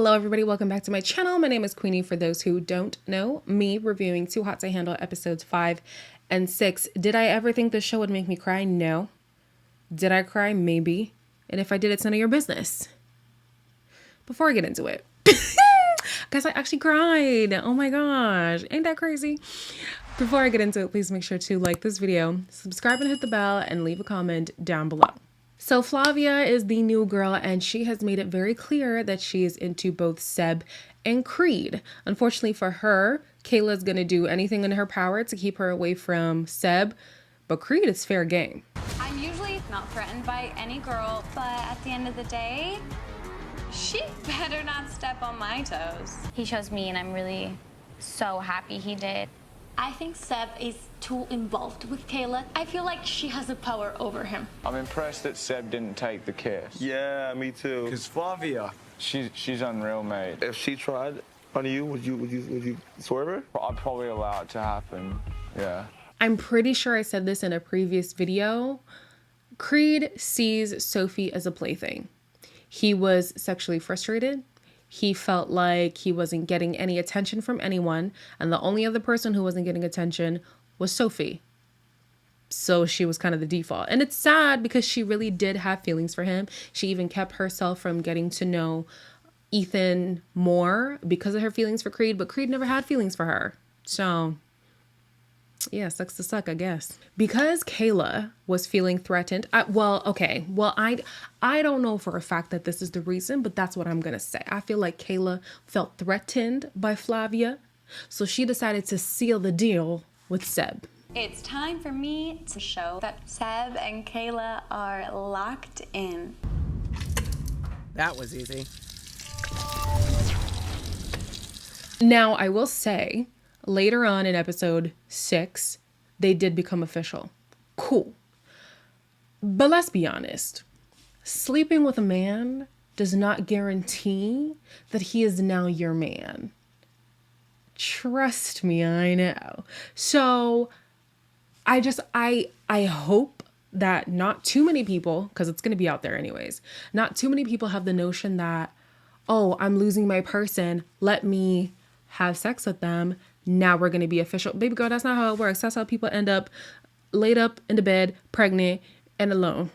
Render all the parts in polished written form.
Hello everybody, welcome back to my channel. My name is Queenie. For those who don't know me, reviewing Too Hot to Handle episodes 5 and 6. Did I ever think this show would make me cry? No. Did I cry? Maybe. And if I did, it's none of your business. Before I get into it, guys, I actually cried. Oh my gosh, ain't that crazy? Before I get into it, please make sure to like this video, subscribe and hit the bell, and leave a comment down below. So Flavia is the new girl, and she has made it very clear that she is into both Seb and Creed. Unfortunately for her, Kayla's gonna do anything in her power to keep her away from Seb, but Creed is fair game. I'm usually not threatened by any girl, but at the end of the day, she better not step on my toes. He chose me, and I'm really so happy he did. I think Seb is too involved with Kayla. I feel like she has a power over him. I'm impressed that Seb didn't take the kiss. Yeah, me too. Because Flavia, she's unreal, mate. If she tried on you, would you swerve her? I'd probably allow it to happen. Yeah. I'm pretty sure I said this in a previous video. Creed sees Sophie as a plaything. He was sexually frustrated. He felt like he wasn't getting any attention from anyone, and the only other person who wasn't getting attention was Sophie. So she was kind of the default. And it's sad because she really did have feelings for him. She even kept herself from getting to know Ethan more because of her feelings for Creed, but Creed never had feelings for her. So yeah, sucks to suck, I guess. Because Kayla was feeling threatened. I don't know for a fact that this is the reason, but that's what I'm going to say. I feel like Kayla felt threatened by Flavia, so she decided to seal the deal with Seb. It's time for me to show that Seb and Kayla are locked in. That was easy. Now, I will say, later on in episode 6, they did become official. Cool. But let's be honest. Sleeping with a man does not guarantee that he is now your man. Trust me, I know. So I hope that not too many people, because it's going to be out there anyways, not too many people have the notion that, oh, I'm losing my person, let me have sex with them, now we're going to be official. Baby girl, that's not how it works. That's how people end up laid up in the bed, pregnant and alone.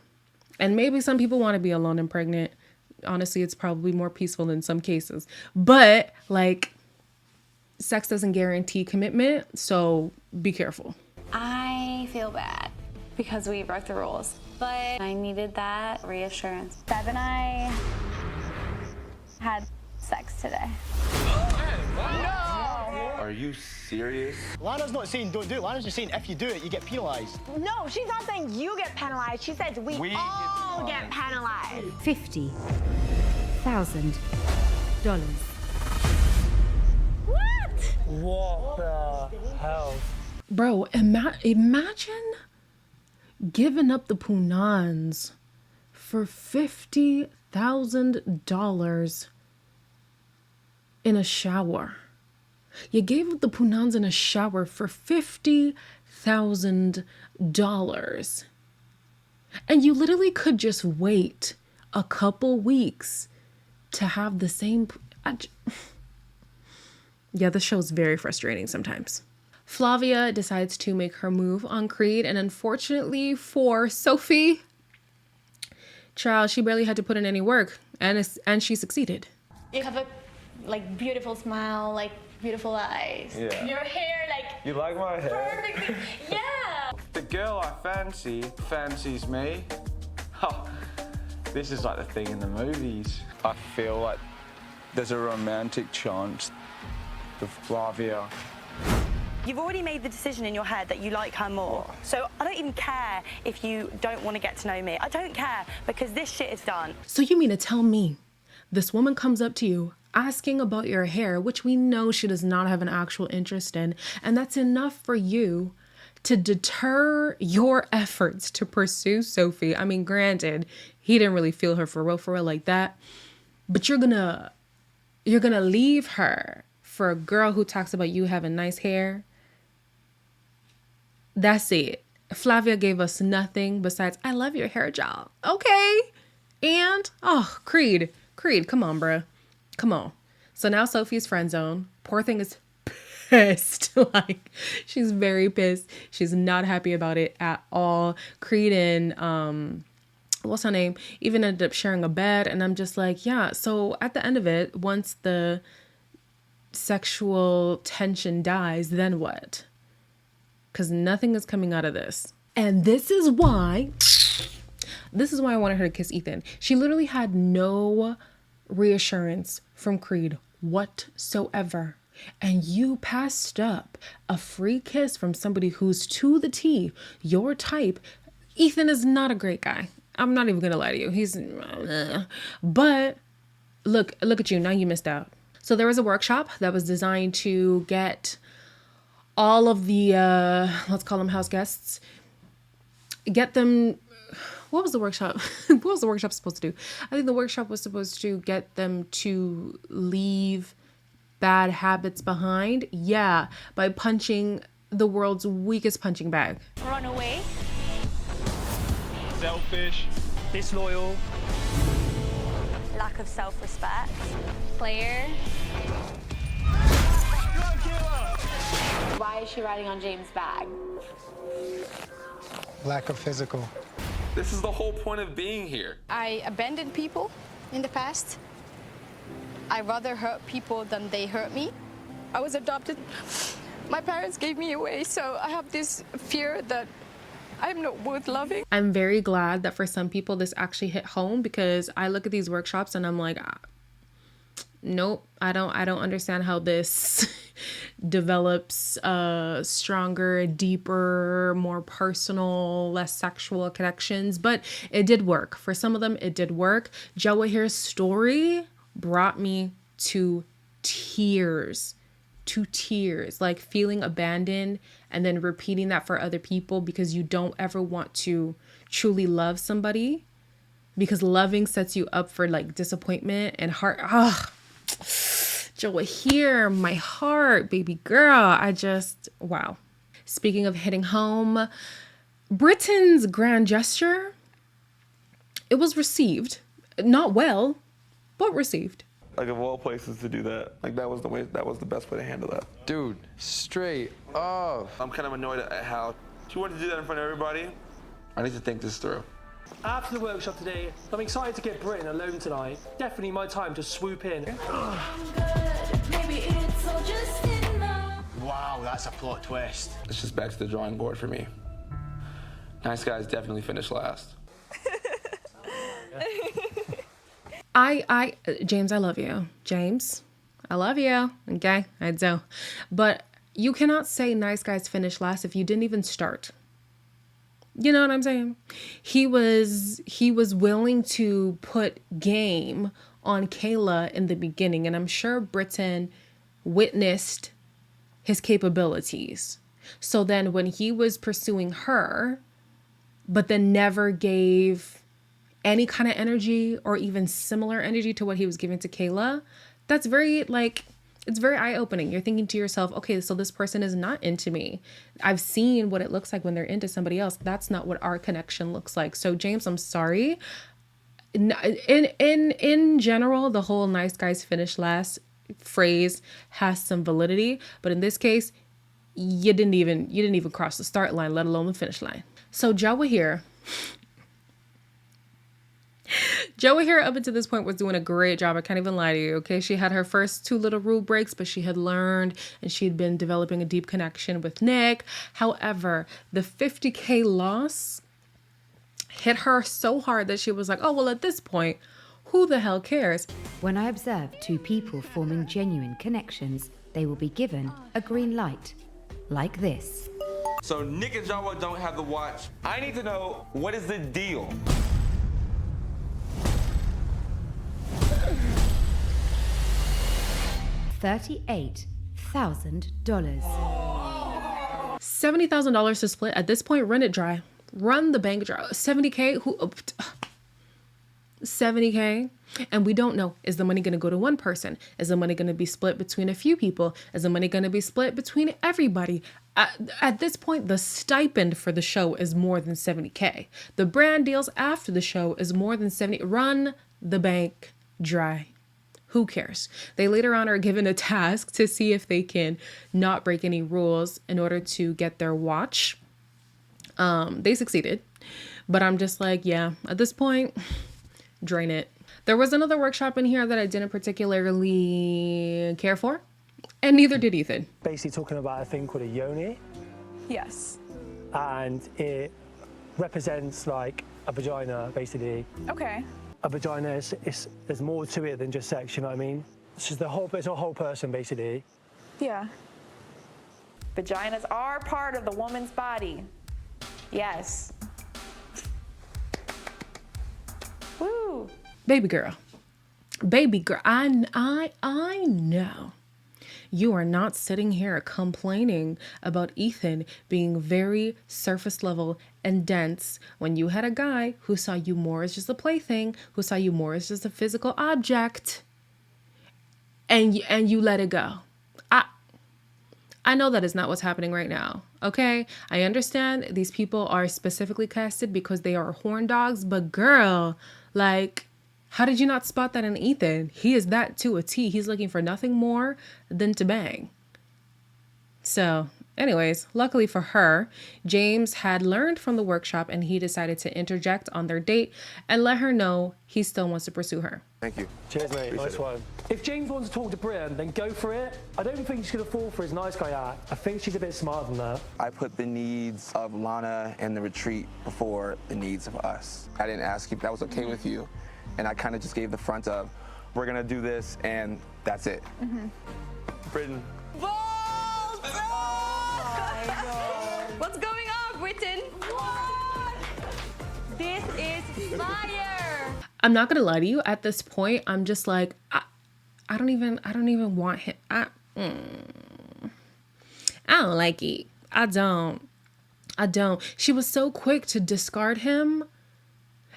And maybe some people want to be alone and pregnant. Honestly, it's probably more peaceful in some cases. But like, sex doesn't guarantee commitment, so be careful. I feel bad because we broke the rules, but I needed that reassurance. Seb and I had sex today. Are you serious? Lana's not saying don't do it. Lana's just saying if you do it, you get penalised. No, she's not saying you get penalized. She said we all get penalized. $50,000. What the hell? Bro, imagine giving up the punans for $50,000 in a shower. You gave up the punans in a shower for $50,000. And you literally could just wait a couple weeks to have the same. Yeah, this show's very frustrating sometimes. Flavia decides to make her move on Creed, and unfortunately for Sophie, child, she barely had to put in any work, and she succeeded. You have a beautiful smile, beautiful eyes. Yeah. Your hair, You like my hair? perfectly. Yeah. The girl I fancies me. Oh, this is like the thing in the movies. I feel like there's a romantic chance with Flavia. You've already made the decision in your head that you like her more. So I don't even care if you don't want to get to know me. I don't care because this shit is done. So you mean to tell me this woman comes up to you asking about your hair, which we know she does not have an actual interest in, and that's enough for you to deter your efforts to pursue Sophie? I mean, granted, he didn't really feel her for real like that, but you're gonna leave her for a girl who talks about you having nice hair? That's it. Flavia gave us nothing besides, I love your hair job. Okay. And, oh, Creed, come on, bruh. Come on. So now Sophie's friend zone. Poor thing is pissed. Like, she's very pissed. She's not happy about it at all. Creed and what's her name even ended up sharing a bed, and I'm just like, yeah. So at the end of it, once the sexual tension dies, then what? Because nothing is coming out of this. And this is why I wanted her to kiss Ethan. She literally had no reassurance from Creed whatsoever. And you passed up a free kiss from somebody who's to the T, your type. Ethan is not a great guy. I'm not even gonna lie to you. He's, but look at you. Now you missed out. So there was a workshop that was designed to get all of the, let's call them house guests, get them, what was the workshop? What was the workshop supposed to do? I think the workshop was supposed to get them to leave bad habits behind. Yeah, by punching the world's weakest punching bag. Run away. Selfish. Disloyal. Lack of self-respect. Player. Why is she riding on James' bag? Lack of physical. This is the whole point of being here. I abandoned people in the past. I rather hurt people than they hurt me. I was adopted. My parents gave me away, so I have this fear that I'm not worth loving. I'm very glad that for some people this actually hit home, because I look at these workshops and I'm like, nope, I don't understand how this develops stronger, deeper, more personal, less sexual connections. But it did work. For some of them, it did work. Jawa here's story brought me to tears. Like feeling abandoned and then repeating that for other people, because you don't ever want to truly love somebody, because loving sets you up for like disappointment and heart. Jawa here, my heart, baby girl. Wow. Speaking of hitting home, Britain's grand gesture, it was received, not well, but received. Like, of all places to do that, like, that was the best way to handle that. Dude, straight up. I'm kind of annoyed at how she wanted to do that in front of everybody. I need to think this through. After the workshop today, I'm excited to get Britain alone tonight. Definitely my time to swoop in. Wow, that's a plot twist. It's just back to the drawing board for me. Nice guys definitely finished last. James, I love you. James, I love you. Okay, I do. But you cannot say nice guys finish last if you didn't even start. You know what I'm saying? He was willing to put game on Kayla in the beginning, and I'm sure Britain witnessed his capabilities. So then when he was pursuing her, but then never gave any kind of energy or even similar energy to what he was giving to Kayla, that's very, like, it's very eye-opening. You're thinking to yourself, okay, so this person is not into me. I've seen what it looks like when they're into somebody else. That's not what our connection looks like. So James, I'm sorry. In general, the whole nice guys finish last phrase has some validity, but in this case, you didn't even cross the start line, let alone the finish line. So Jawa here up until this point was doing a great job. I can't even lie to you. Okay. She had her first 2 little rule breaks, but she had learned and she'd been developing a deep connection with Nick. However, the 50K loss hit her so hard that she was like, oh, well, at this point, who the hell cares? When I observe 2 people forming genuine connections, they will be given a green light, like this. So Nick and Jawa don't have the watch. I need to know, what is the deal? $38,000. $70,000 to split. At this point, run it dry. Run the bank dry. 70K? 70K? And we don't know. Is the money going to go to one person? Is the money going to be split between a few people? Is the money going to be split between everybody? At this point, the stipend for the show is more than 70K. The brand deals after the show is more than 70. Run the bank dry. Who cares? They later on are given a task to see if they can not break any rules in order to get their watch. They succeeded, but I'm just like, yeah, at this point, drain it. There was another workshop in here that I didn't particularly care for, and neither did Ethan. Basically talking about a thing called a yoni. Yes. And it represents like a vagina, basically. Okay. A vagina is there's more to it than just sex, you know what I mean? It's just it's a whole person, basically. Yeah. Vaginas are part of the woman's body. Yes. Woo. Baby girl, I know you are not sitting here complaining about Ethan being very surface level and dense when you had a guy who saw you more as just a plaything, who saw you more as just a physical object, and you let it go. I know that is not what's happening right now, okay? I understand these people are specifically casted because they are horn dogs, but girl, like, how did you not spot that in Ethan? He is that to a T. He's looking for nothing more than to bang. So, anyways, luckily for her, James had learned from the workshop and he decided to interject on their date and let her know he still wants to pursue her. Thank you. Cheers, mate. Appreciate Nice it. one. If James wants to talk to Brian, then go for it. I don't think she's going to fall for his nice guy act. I think she's a bit smarter than that. I put the needs of Lana and the retreat before the needs of us. I didn't ask you if that was okay with you, and I kind of just gave the front of, we're going to do this, and that's it. Britain. What's going on, Britain? What? This is fire. I'm not gonna lie to you. At this point, I'm just like, I don't even want him. I don't like it. I don't. She was so quick to discard him.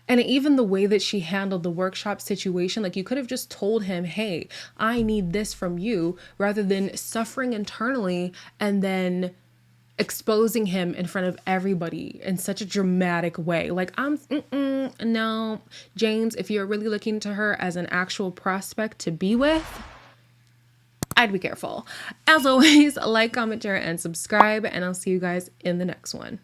And even the way that she handled the workshop situation, like you could have just told him, hey, I need this from you, rather than suffering internally and then exposing him in front of everybody in such a dramatic way. Like, no, James, if you're really looking to her as an actual prospect to be with, I'd be careful. As always, like, comment, share, and subscribe, and I'll see you guys in the next one.